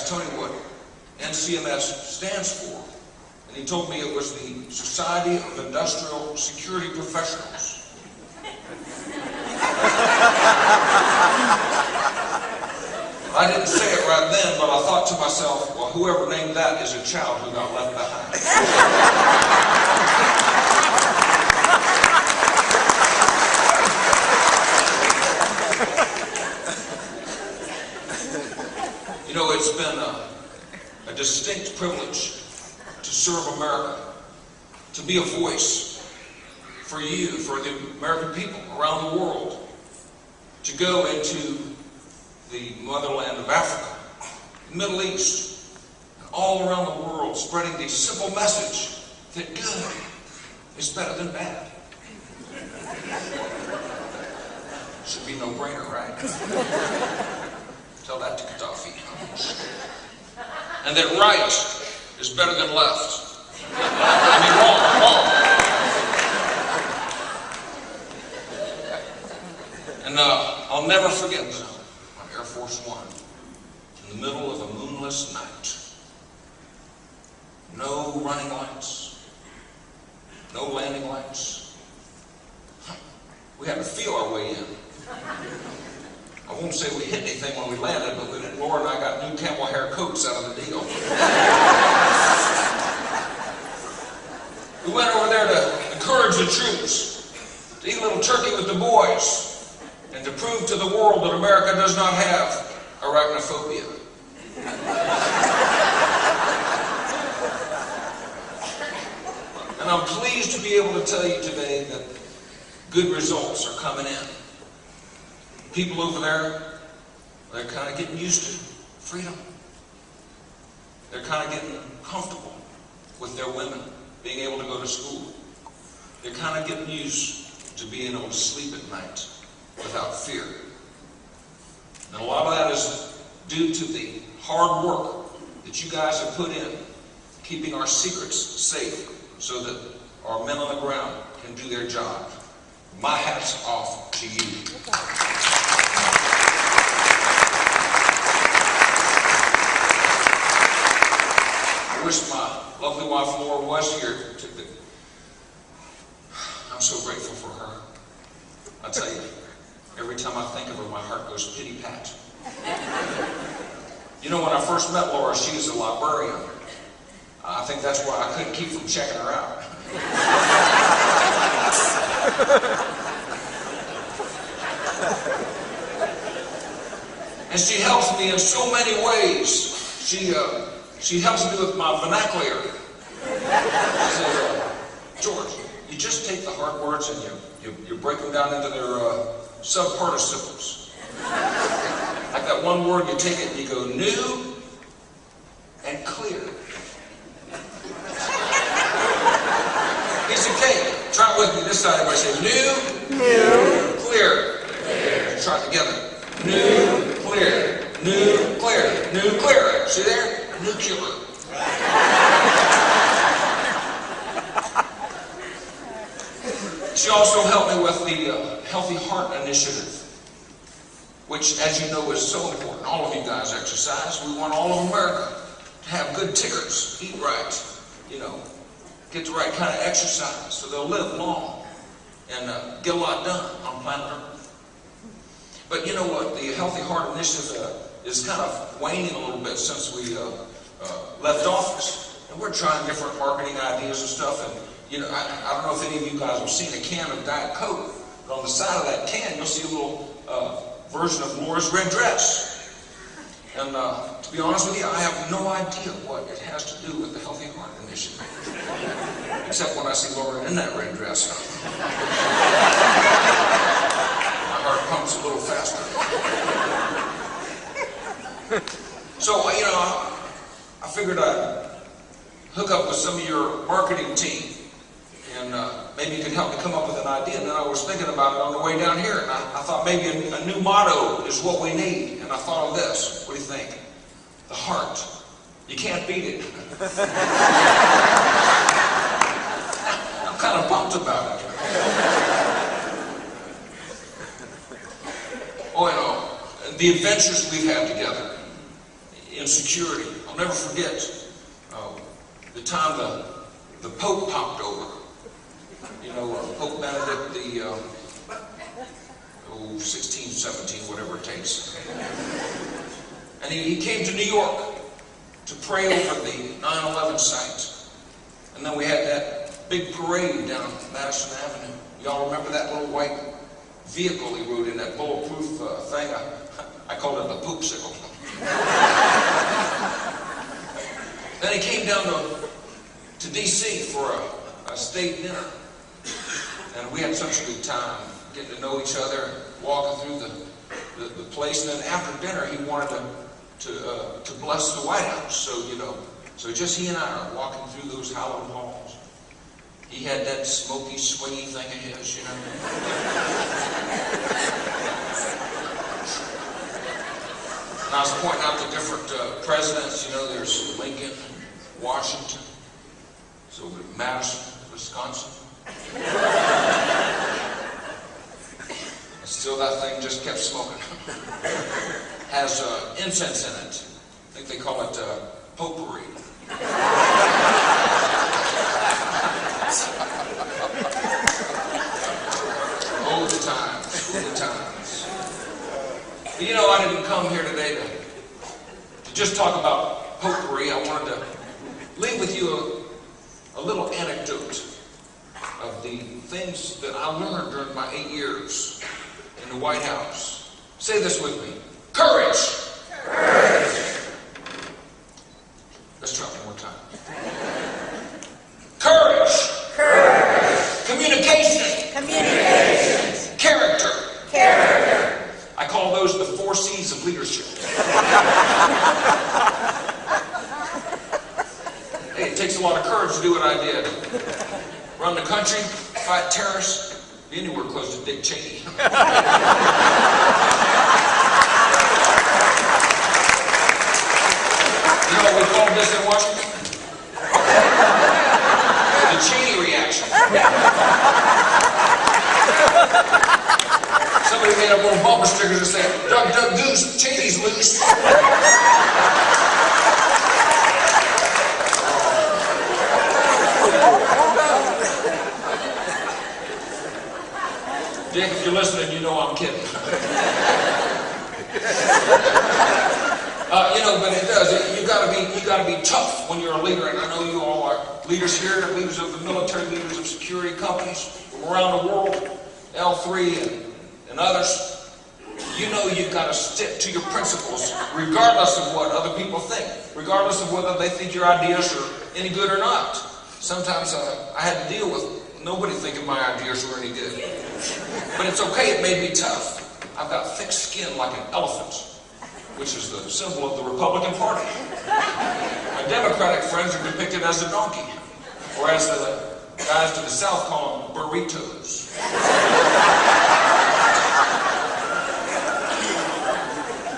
asked Tony what NCMS stands for. And he told me it was the Society of Industrial Security Professionals. I didn't say it right then, but I thought to myself, well, whoever named that is a child who got left behind. You know, it's been a distinct privilege to serve America, to be a voice for you, for the American people around the world, to go into the motherland of Africa, the Middle East, and all around the world, spreading the simple message that good is better than bad. Should be no brainer, right? Tell that to Gaddafi. And that right is better than left. I mean, wrong. And I'll never forget on Air Force One, in the middle of a moonless night, no running lights, no landing lights. We had to feel our way in. I won't say we hit anything when we landed, but Laura and I got new camel hair coats out of the deal. We went over there to encourage the troops, to eat a little turkey with the boys, and to prove to the world that America does not have arachnophobia. And I'm pleased to be able to tell you today that good results are coming in. People over there, they're kind of getting used to freedom. They're kind of getting comfortable with their women being able to go to school. They're kind of getting used to being able to sleep at night without fear. And a lot of that is due to the hard work that you guys have put in, keeping our secrets safe so that our men on the ground can do their job. My hat's off to you. I wish my lovely wife Laura was here. I'm so grateful for her. I tell you, every time I think of her, my heart goes pity-pat. You know, when I first met Laura, she was a librarian. I think that's why I couldn't keep from checking her out. And she helps me in so many ways. She helps me with my vernacular. She says, George, you just take the hard words and you break them down into their subparticiples. Like that one word, you take it and you go new and clear. Piece of cake. Try it with me this side. Everybody say new, clear. Let's try it together. New, clear. New, clear. New, clear. See there? Nuclear. She also helped me with the Healthy Heart Initiative, which, as you know, is so important. All of you guys exercise. We want all of America to have good tickers, eat right, you know, get the right kind of exercise so they'll live long and get a lot done on planet Earth. But you know what? The Healthy Heart Initiative is kind of waning a little bit since we left office. And we're trying different marketing ideas and stuff. And you know, I don't know if any of you guys have seen a can of Diet Coke, but on the side of that can, you'll see a little version of Laura's red dress. And to be honest with you, I have no idea what it has to do with the Healthy Heart Initiative. Except when I see Laura in that red dress. My heart pumps a little faster. So, you know, I figured I'd hook up with some of your marketing team. And maybe you could help me come up with an idea. And then I was thinking about it on the way down here, and I thought maybe a new motto is what we need. And I thought of this. What do you think? The heart. You can't beat it. I'm kind of pumped about it. Oh, you know, the adventures we've had together in security. I'll never forget the time the Pope popped over. You know, Pope Benedict the 16, 17, whatever it takes. And he came to New York to pray over the 9/11 site. And then we had that big parade down Madison Avenue. Y'all remember that little white vehicle he rode in, that bulletproof thing? I called it the poopsicle. Then he came down to D.C. for a state dinner. And we had such a good time getting to know each other, walking through the place. And then after dinner, he wanted to bless the White House. So, you know, so just he and I are walking through those hallowed halls. He had that smoky, swingy thing of his, you know. And I was pointing out the different presidents. You know, there's Lincoln, Washington, so Madison, Wisconsin. Still, that thing just kept smoking. Has incense in it. I think they call it potpourri. Old times, old times. But you know, I didn't come here today to just talk about potpourri. I wanted to leave with you a little anecdote of the things that I learned during my 8 years in the White House. Say this with me. Courage! Courage! Let's try it one more time. Courage! Courage! Communication! Communication! Character! Character! I call those the 4 C's of leadership. Hey, it takes a lot of courage to do what I did. Run the country, fight terrorists, be anywhere close to Dick Cheney. You know what we called this in Washington? The Cheney reaction. Somebody made up little bumper stickers that said, "Duck, duck, goose, Cheney's loose." Dick, if you're listening, you know I'm kidding. You know, but it does. You gotta be tough when you're a leader, and I know you all are leaders here, leaders of the military, leaders of security companies from around the world, L3 and others. You know you've got to stick to your principles, regardless of what other people think, regardless of whether they think your ideas are any good or not. Sometimes I had to deal with nobody thinking my ideas were any good. But it's okay, it made me tough. I've got thick skin like an elephant, which is the symbol of the Republican Party. My Democratic friends are depicted as a donkey, or as the guys to the south call them burritos.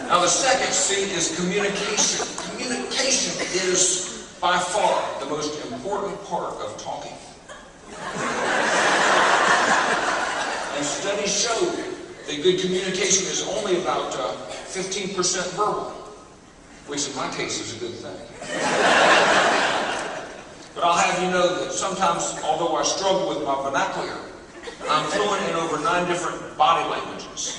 Now the second C is communication. Communication is by far the most important part of talking. And studies show that good communication is only about 15% verbal, which in my case is a good thing. But I'll have you know that sometimes, although I struggle with my vernacular, I'm fluent in over 9 different body languages.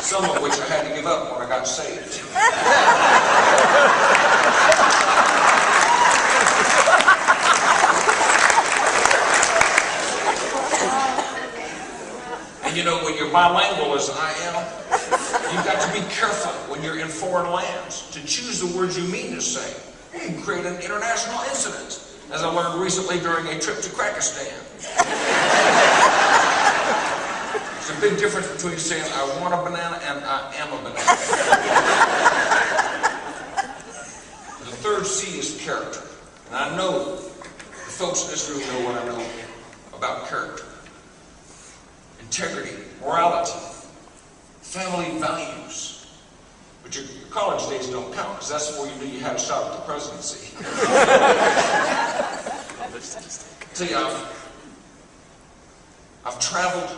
Some of which I had to give up when I got saved. And you know, when you're bilingual as I am, you've got to be careful when you're in foreign lands to choose the words you mean to say. You can create an international incident, as I learned recently during a trip to Kyrgyzstan. There's a big difference between saying I want a banana and I am a banana. The third C is character. And I know the folks in this room know what I know about character. Integrity, morality, family values. But your college days don't count, because that's where you knew you had a shot at the presidency. See, I've traveled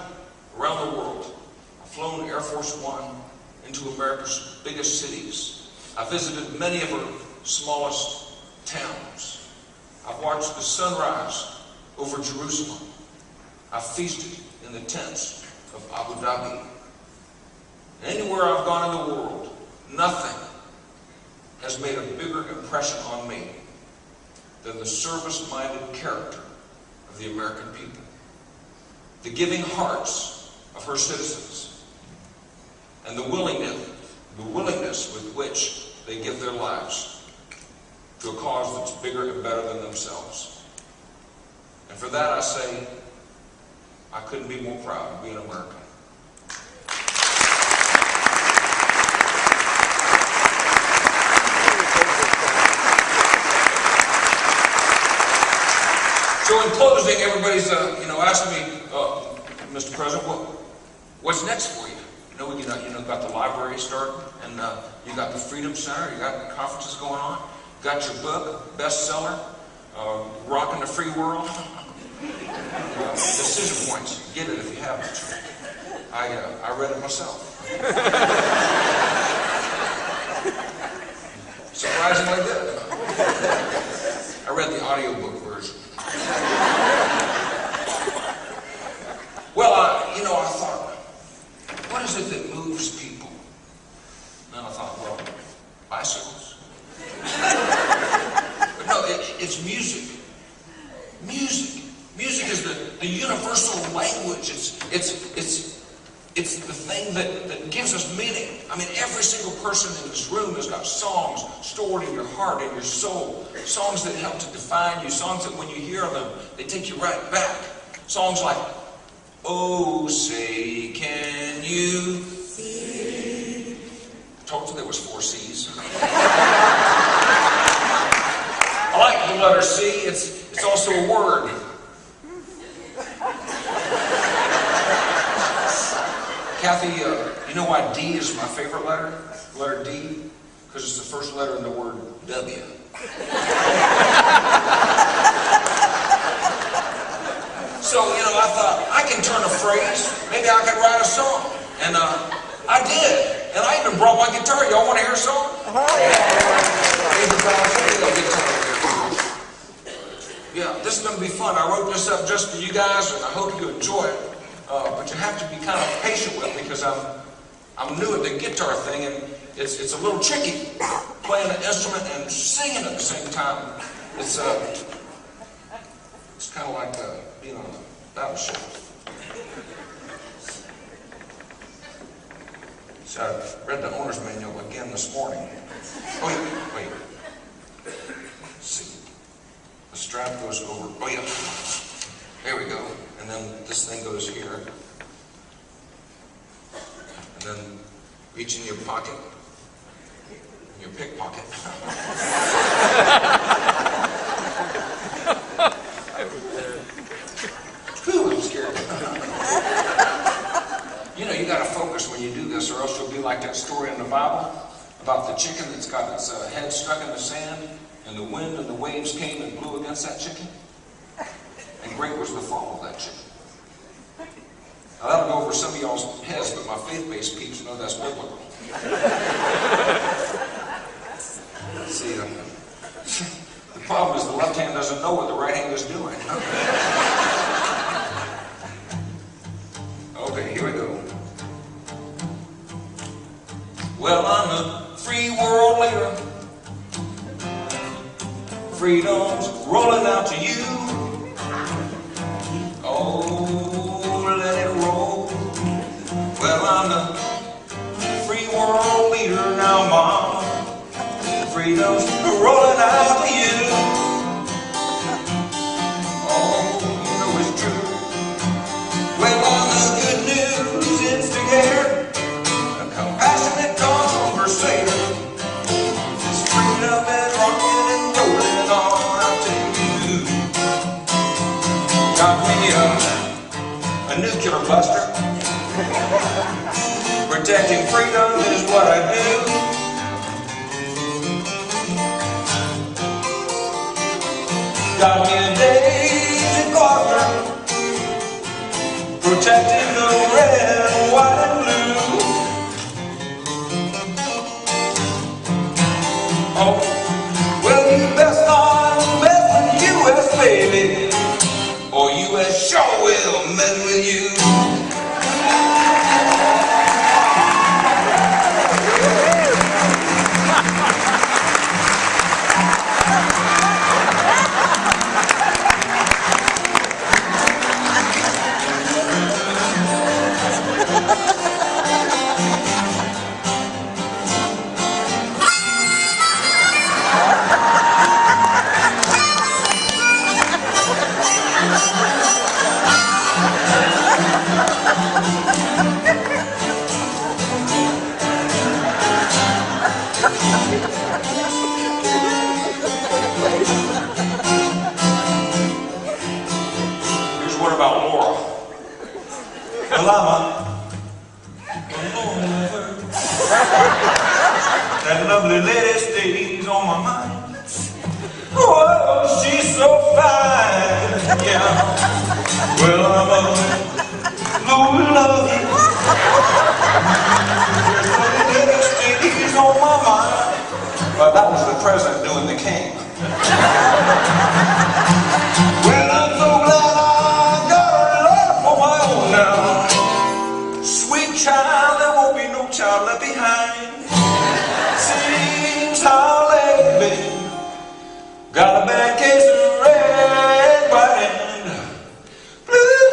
around the world. I've flown Air Force One into America's biggest cities. I visited many of her smallest towns. I've watched the sunrise over Jerusalem. I feasted in the tents of Abu Dhabi. And anywhere I've gone in the world, nothing has made a bigger impression on me than the service-minded character of the American people, the giving hearts of her citizens, and the willingness with which they give their lives to a cause that's bigger and better than themselves. And for that I say, I couldn't be more proud to be an American. So in closing, everybody's asking me, Mr. President, what's next for you? You got the library starting, and you got the Freedom Center, you got conferences going on, you got your book, bestseller, Rocking the Free World. Decision points, get it if you haven't. I read it myself. Surprisingly good. I read the audiobook version. Well, I thought, what is it that moves people? And I thought, well, bicycles. But no, it's music. Music is the universal language. It's the thing that gives us meaning. I mean, every single person in this room has got songs stored in your heart, in your soul. Songs that help to define you. Songs that when you hear them, they take you right back. Songs like, oh, say, can you see? I told you there was 4 C's. I like the letter C. It's also a word. Kathy, you know why D is my favorite letter? Letter D? Because it's the first letter in the word W. So, I thought, I can turn a phrase. Maybe I could write a song. And I did. And I even brought my guitar. Y'all want to hear a song? Yeah, this is going to be fun. I wrote this up just for you guys, and I hope you enjoy it. But you have to be kind of patient with me because I'm new at the guitar thing, and it's a little tricky playing an instrument and singing at the same time. It's kind of like being on a battleship. So I read the owner's manual again this morning. Wait. Let's see. The strap goes over. Oh yeah. There we go. And then this thing goes here. And then reach in your pocket. In your pickpocket. Whew, I'm scared. You gotta focus when you do this, or else you'll be like that story in the Bible about the chicken that's got its head stuck in the sand, and the wind and the waves came and blew against that chicken. And great was the fall of that chicken. Now that'll go over some of y'all's heads, but my faith-based peeps know that's biblical. See, the problem is the left hand doesn't know what the right hand is doing. Okay, here we go. Well, I'm a free world leader. Freedom's rolling out to you. Oh, let it roll. Well, I'm the free world leader now, Mom. Freedom's rolling out to you. Oh, you know it's true. Well, I'm the good news instigator, a compassionate conversator. This freedom is rocking and rolling on out to you. Got me a nuclear buster. Protecting freedom is what I do. Got me a Daisy Gardner, protecting the red, white, and blue. sure will mess with you. Here's one about Laura. Well, I'm a lover. That lovely lady stays on my mind. Oh, she's so fine, yeah. Well, I'm a lover. That lady stays on my mind. But that was the president doing the king. Well, I'm so glad I got a love for my own now. Sweet child, there won't be no child left behind. Seems how lately got a bad case of red, white, and blue.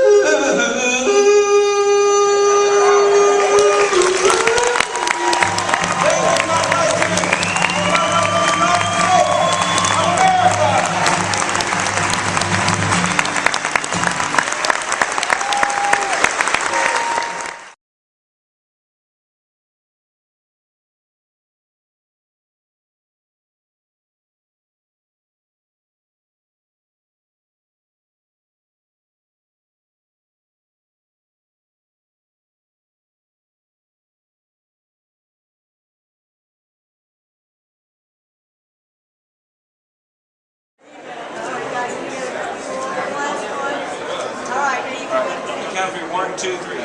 Count for 1, 2, 3.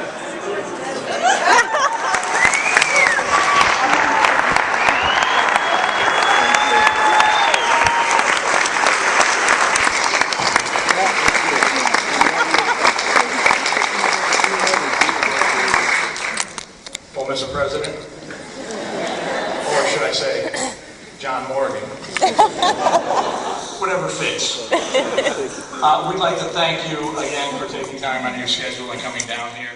Well, Mr. President, or should I say, John Morgan, whatever fits. We'd like to thank you again for taking time on your schedule and coming down here.